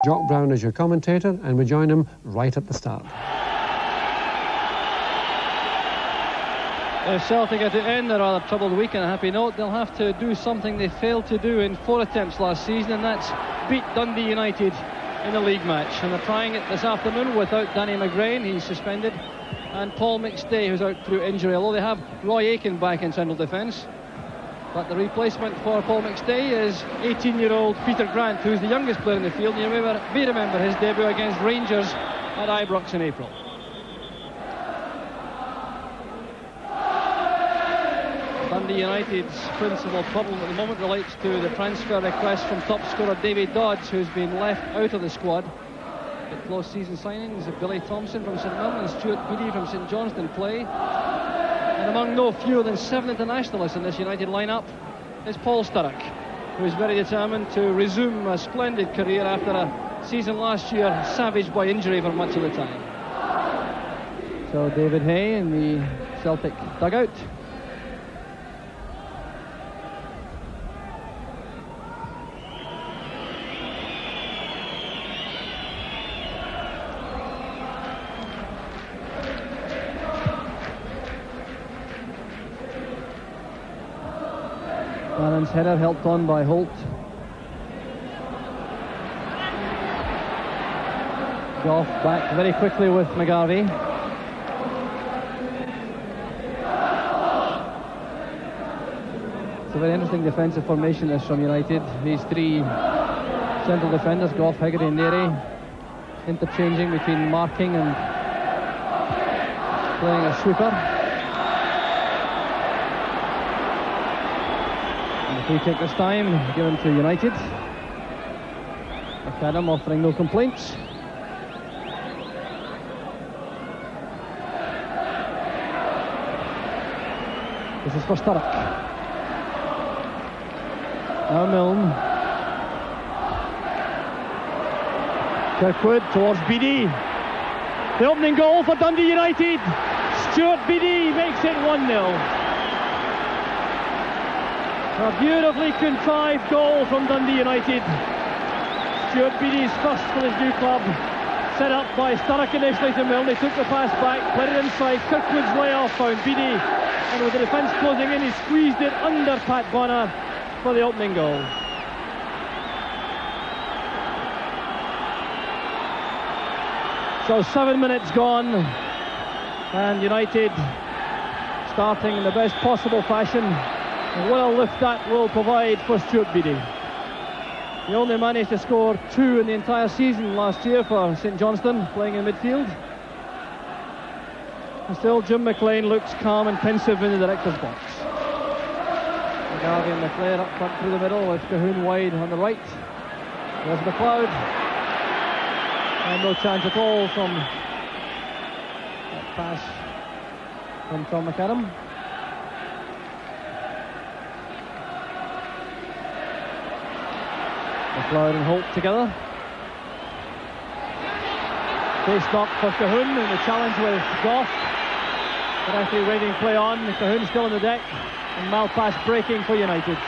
Jock Brown is your commentator, and we join him right at the start. If Celtic are to end a rather troubled week on a happy note, they'll have to do something they failed to do in 4 attempts last season, and that's beat Dundee United in a league match. And they're trying it this afternoon without Danny McGrain, he's suspended, and Paul McStay, who's out through injury, although they have Roy Aitken back in central defence. But the replacement for Paul McStay is 18-year-old Peter Grant, who's the youngest player in the field. You may remember his debut against Rangers at Ibrox in April. Dundee United's principal problem at the moment relates to the transfer request from top scorer David Dodds, who's been left out of the squad. At close season signings, Billy Thompson from St Mirren and Stuart Beedie from St Johnstone play. And among no fewer than 7 internationalists in this United lineup is Paul Sturrock, who is very determined to resume a splendid career after a season last year savaged by injury for much of the time. So David Hay in the Celtic dugout. Allen's header helped on by Holt. Goff back very quickly with McGarvey. It's a very interesting defensive formation this from United. These 3 central defenders, Goff, Hegarty and Neri, interchanging between marking and playing a sweeper. Free kick this time, given to United. McAdam offering no complaints. This is for Sturrock. Now Milne. Kirkwood towards Beedie. The opening goal for Dundee United. Stuart Beedie makes it 1-0. A beautifully contrived goal from Dundee United. Stuart Beedie's first for his new club. Set up by Sturrock initially to Milne. They took the pass back, played it inside. Kirkwood's layoff found Beedie. And with the defence closing in, he squeezed it under Pat Bonner for the opening goal. So 7 minutes gone. And United starting in the best possible fashion. And what a lift that will provide for Stuart Beedie. He only managed to score 2 in the entire season last year for St Johnstone, playing in midfield. And still, Jim McLean looks calm and pensive in the director's box. McGarvey and McClair up front through the middle, with Cahoon wide on the right. There's McLeod. And no chance at all from that pass from Tom McAdam. McLeod and Holt together. Face knock for Cahoon and the challenge with Goff. But actually waiting play on. Cahoon still on the deck. And Malpass breaking for United.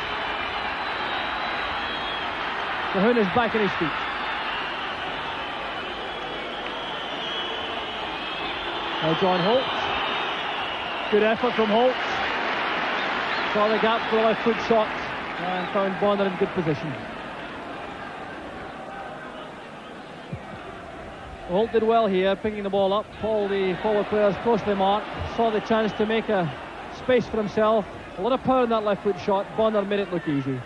Cahoon is back on his feet. Now John Holt. Good effort from Holt. Saw the gap for a left foot shot and found Bonner in good position. Holt did well here, picking the ball up. All the forward players closely marked. Saw the chance to make a space for himself. A lot of power in that left foot shot. Bonner made it look easy.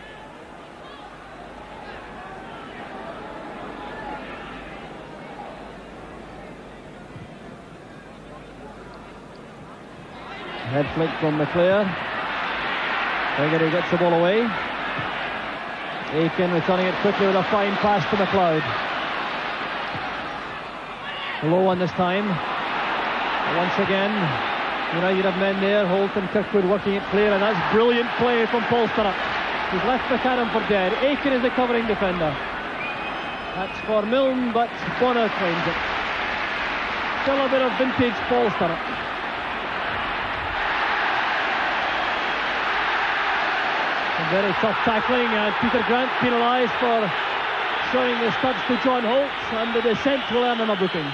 Head flick from McClair. Hegarty gets the ball away. Aitken returning it quickly with a fine pass to McLeod. Low one this time. Once again, United have men there. Holt and Kirkwood working it clear, and that's brilliant play from Paul Sturrock. He's left McAdam for dead. Aitken is the covering defender. That's for Milne, but Bonner claims it. Still a bit of vintage Paul Sturrock. Very tough tackling, and Peter Grant penalised for showing the studs to John Holt, and the descent will earn him a booking.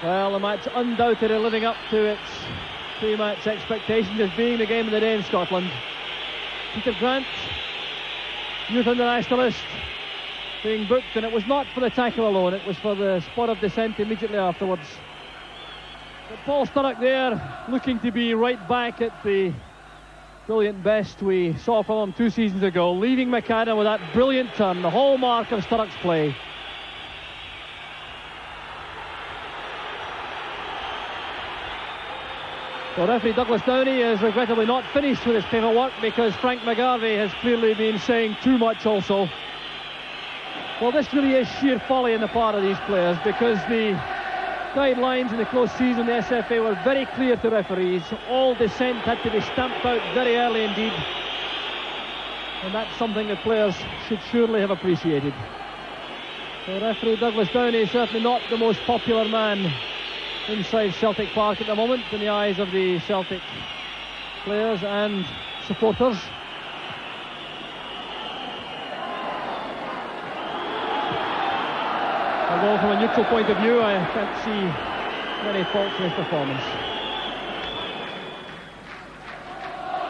Well, the match undoubtedly living up to its pre-match expectations as being the game of the day in Scotland. Peter Grant, youth internationalist, being booked, and it was not for the tackle alone, it was for the spot of descent immediately afterwards. But Paul Sturrock there, looking to be right back at the brilliant best we saw from him 2 seasons ago, leaving McAdam with that brilliant turn, the hallmark of Sturrock's play. Well, referee Douglas Downey is regrettably not finished with his paperwork because Frank McGarvey has clearly been saying too much also. Well, this really is sheer folly on the part of these players, because the guidelines in the close season, the SFA, were very clear to referees. All dissent had to be stamped out very early indeed, and that's something that players should surely have appreciated. So referee Douglas Downey is certainly not the most popular man inside Celtic Park at the moment in the eyes of the Celtic players and supporters. Although from a neutral point of view, I can't see many faults in his performance.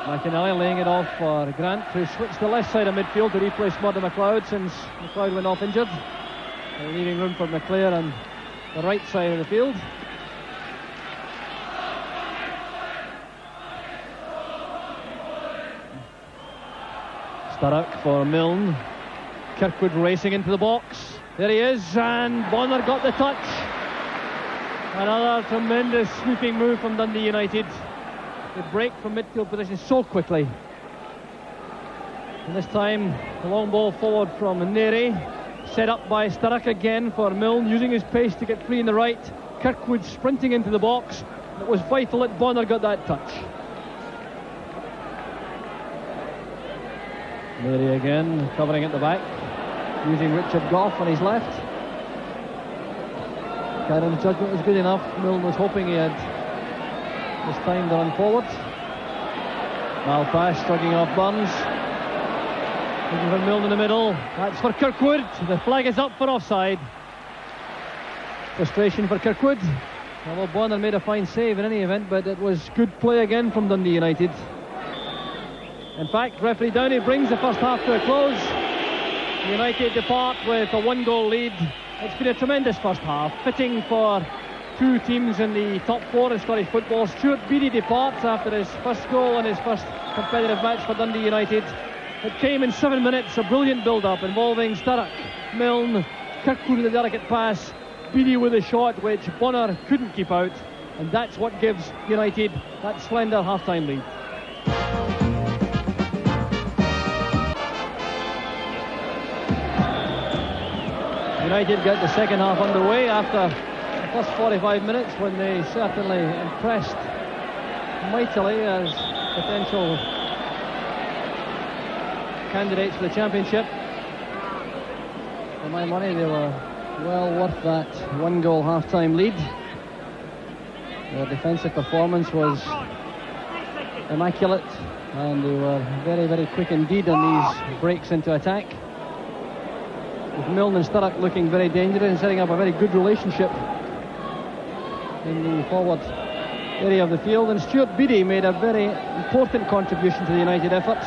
McInally laying it off for Grant, who switched the left side of midfield to replace Murdo McLeod since McLeod went off injured, leaving room for McClair on the right side of the field. Sturrock for Milne. Kirkwood racing into the box. There he is, and Bonner got the touch. Another tremendous sweeping move from Dundee United. They break from midfield position so quickly. And this time, the long ball forward from Neri, set up by Sturrock again for Milne, using his pace to get free in the right. Kirkwood sprinting into the box. It was vital that Bonner got that touch. Neri again, covering at the back, using Richard Gough on his left. Kyron's judgment was good enough. Milne was hoping he had this time to run forward. Malpass shrugging off Burns. Looking for Milne in the middle. That's for Kirkwood. The flag is up for offside. Frustration for Kirkwood. Well, Bonner made a fine save in any event, but it was good play again from Dundee United. In fact, referee Downey brings the first half to a close. United depart with a 1-goal lead. It's been a tremendous first half, fitting for two teams in the top 4 in Scottish football. Stuart Beedie departs after his first goal in his first competitive match for Dundee United. It came in 7 minutes, a brilliant build-up involving Sturrock, Milne, Kirkwood with a delicate pass, Beedie with a shot which Bonner couldn't keep out, and that's what gives United that slender half-time lead. United get the second half underway after the first 45 minutes, when they certainly impressed mightily as potential candidates for the championship. For my money, they were well worth that 1-goal half-time lead. Their defensive performance was immaculate, and they were very, very quick indeed on these breaks into attack, with Milne and Sturrock looking very dangerous and setting up a very good relationship in the forward area of the field. And Stuart Beedie made a very important contribution to the United effort,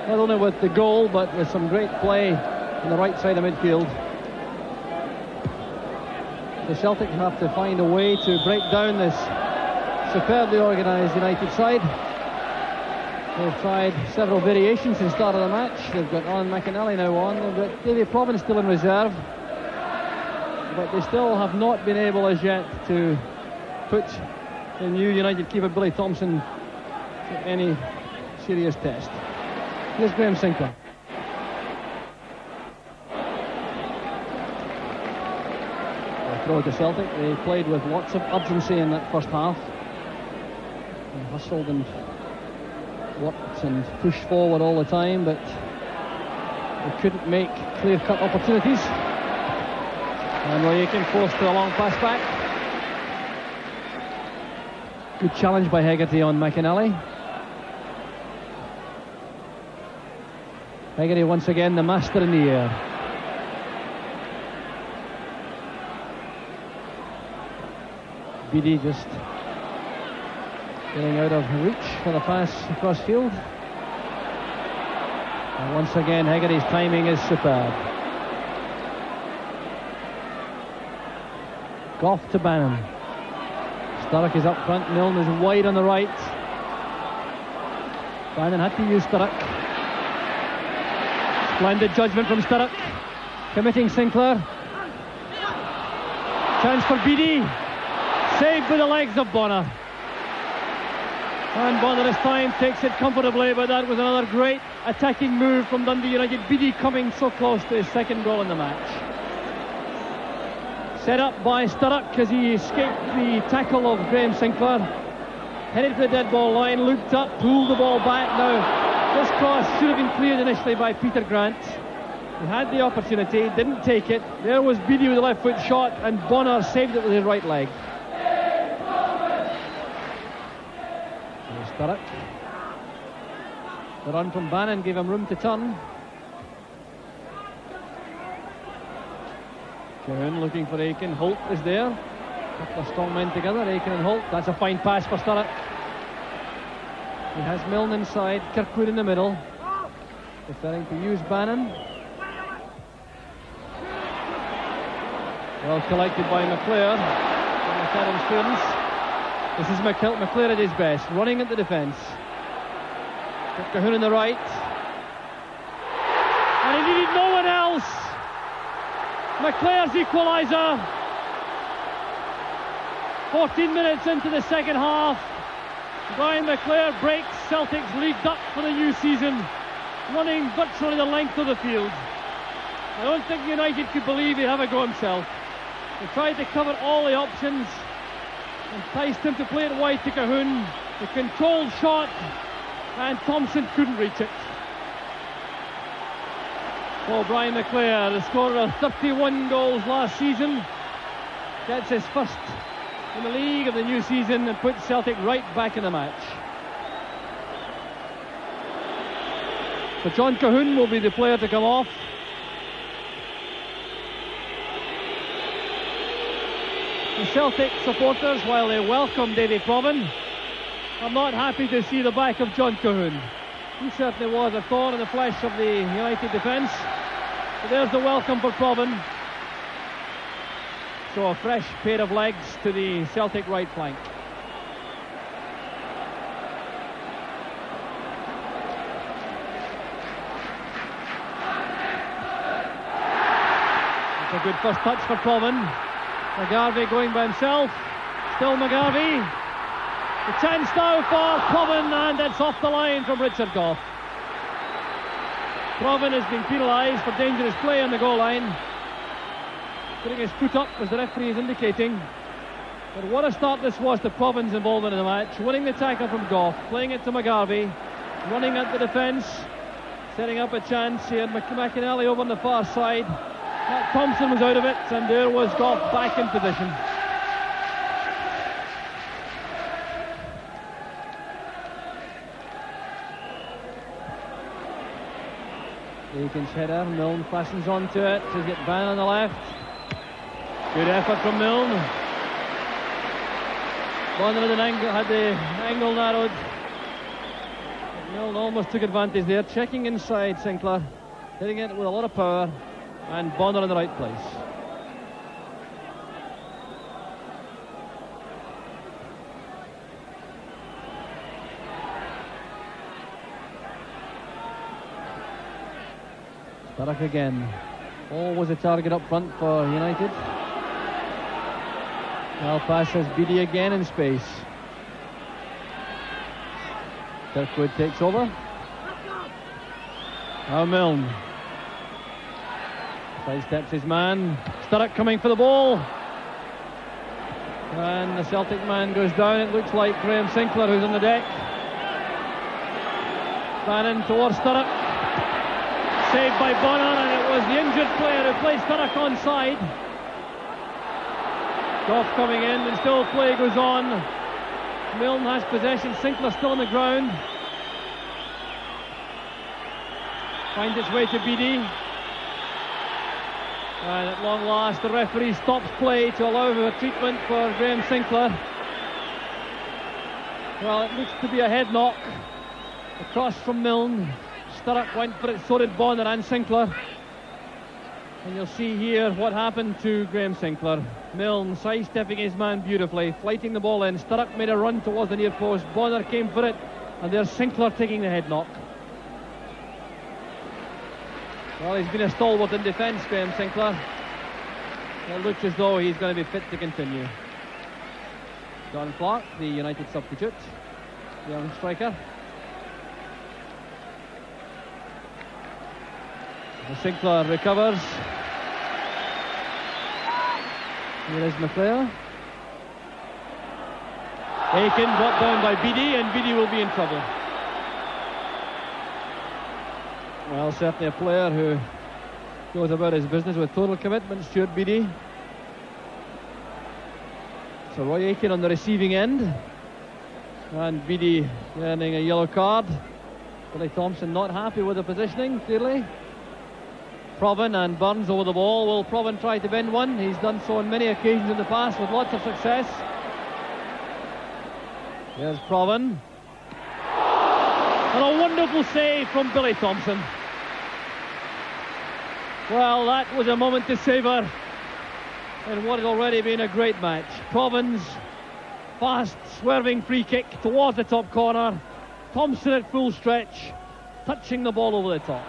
not only with the goal but with some great play on the right side of midfield. The Celtic have to find a way to break down this superbly organised United side. They've tried several variations since the start of the match. They've got Alan McInally now on. They've got Davy Provan still in reserve, but they still have not been able as yet to put the new United keeper Billy Thompson to any serious test. Here's Graham Sinclair. They throw to Celtic. They played with lots of urgency in that first half. They hustled and worked and pushed forward all the time, but they couldn't make clear-cut opportunities. And Royakin forced a long pass back. Good challenge by Hegarty on McInally. Hegarty once again the master in the air. Beedie just getting out of reach for the pass across field. And once again, Hegarty's timing is superb. Goff to Bannon. Sturrock is up front. Milne is wide on the right. Bannon had to use Sturrock. Splendid judgment from Sturrock. Committing Sinclair. Chance for Beedie. Saved by the legs of Bonner. And Bonner this time takes it comfortably, but that was another great attacking move from Dundee United. Beedie coming so close to his second goal in the match. Set up by Sturrock as he escaped the tackle of Graham Sinclair. Headed for the dead ball line, looked up, pulled the ball back. Now, this cross should have been cleared initially by Peter Grant. He had the opportunity, didn't take it. There was Beedie with a left foot shot, and Bonner saved it with his right leg. Sturrock. The run from Bannon gave him room to turn. Cahoon looking for Aiken. Holt is there. A couple of strong men together, Aiken and Holt. That's a fine pass for Sturrock. He has Milne inside, Kirkwood in the middle. Preferring to use Bannon. Well collected by McClair. From the Cadham students. This is McClair at his best, running at the defence. Cahoon on the right. And he needed no one else. McClair's equaliser. 14 minutes into the second half. Brian McClair breaks Celtic's lead up for the new season, running virtually the length of the field. I don't think United could believe he'd have a go himself. They tried to cover all the options. Enticed him to play it wide to Cahoon. The controlled shot, and Thompson couldn't reach it. Well, Brian McClair, the scorer of 31 goals last season, gets his first in the league of the new season and puts Celtic right back in the match. So John Cahoon will be the player to come off. The Celtic supporters, while they welcome Davy Provan, are not happy to see the back of John Cahoon. He certainly was a thorn in the flesh of the United defence. But there's the welcome for Provan. So a fresh pair of legs to the Celtic right flank. It's a good first touch for Provan. McGarvey going by himself. Still McGarvey. The chance now for Provan, and it's off the line from Richard Goff. Provan has been penalised for dangerous play on the goal line. Putting his foot up as the referee is indicating. But what a start this was to Provan's involvement in the match. Winning the tackle from Goff, playing it to McGarvey, running at the defence, setting up a chance. He had McInally over on the far side. Thompson was out of it, and there was Goff back in position. Aiken's header, Milne fastens onto it to get Bannon on the left. Good effort from Milne. Bonner had the angle narrowed. Milne almost took advantage there, checking inside Sinclair, hitting it with a lot of power, and Bonner in the right place. Sturrock again. Always a target up front for United. Now passes Beedie again in space. Kirkwood takes over. Now Milne. Sidesteps his man. Sturrock coming for the ball. And the Celtic man goes down. It looks like Graham Sinclair, who's on the deck. Bannon towards Sturrock. Saved by Bonner, and it was the injured player who placed Sturrock onside. Goff coming in, and still play goes on. Milne has possession, Sinclair still on the ground. finds its way to Beedie. And at long last, the referee stops play to allow a treatment for Graham Sinclair. Well, it looks to be a head knock across from Milne. Sturrock went for it, so did Bonner and Sinclair. And you'll see here what happened to Graham Sinclair. Milne sidestepping his man beautifully, flighting the ball in. Sturrock made a run towards the near post. Bonner came for it, and there's Sinclair taking the head knock. Well, he's been a stalwart in defence, Graham Sinclair. It looks as though he's going to be fit to continue. John Clark, the United substitute, the young striker. Sinclair recovers. Here is McClair. Aiken brought down by Beedie, and Beedie will be in trouble. Well, certainly a player who goes about his business with total commitment, Stuart Beedie. So Roy Aiken on the receiving end, and Beedie earning a yellow card. Billy Thompson not happy with the positioning, clearly. Provan and Burns over the ball. Will Provan try to bend one? He's done so on many occasions in the past with lots of success. Here's Provan. And a wonderful save from Billy Thompson. Well, that was a moment to savour in what has already been a great match. Provan's fast, swerving free kick towards the top corner. Thompson at full stretch, touching the ball over the top.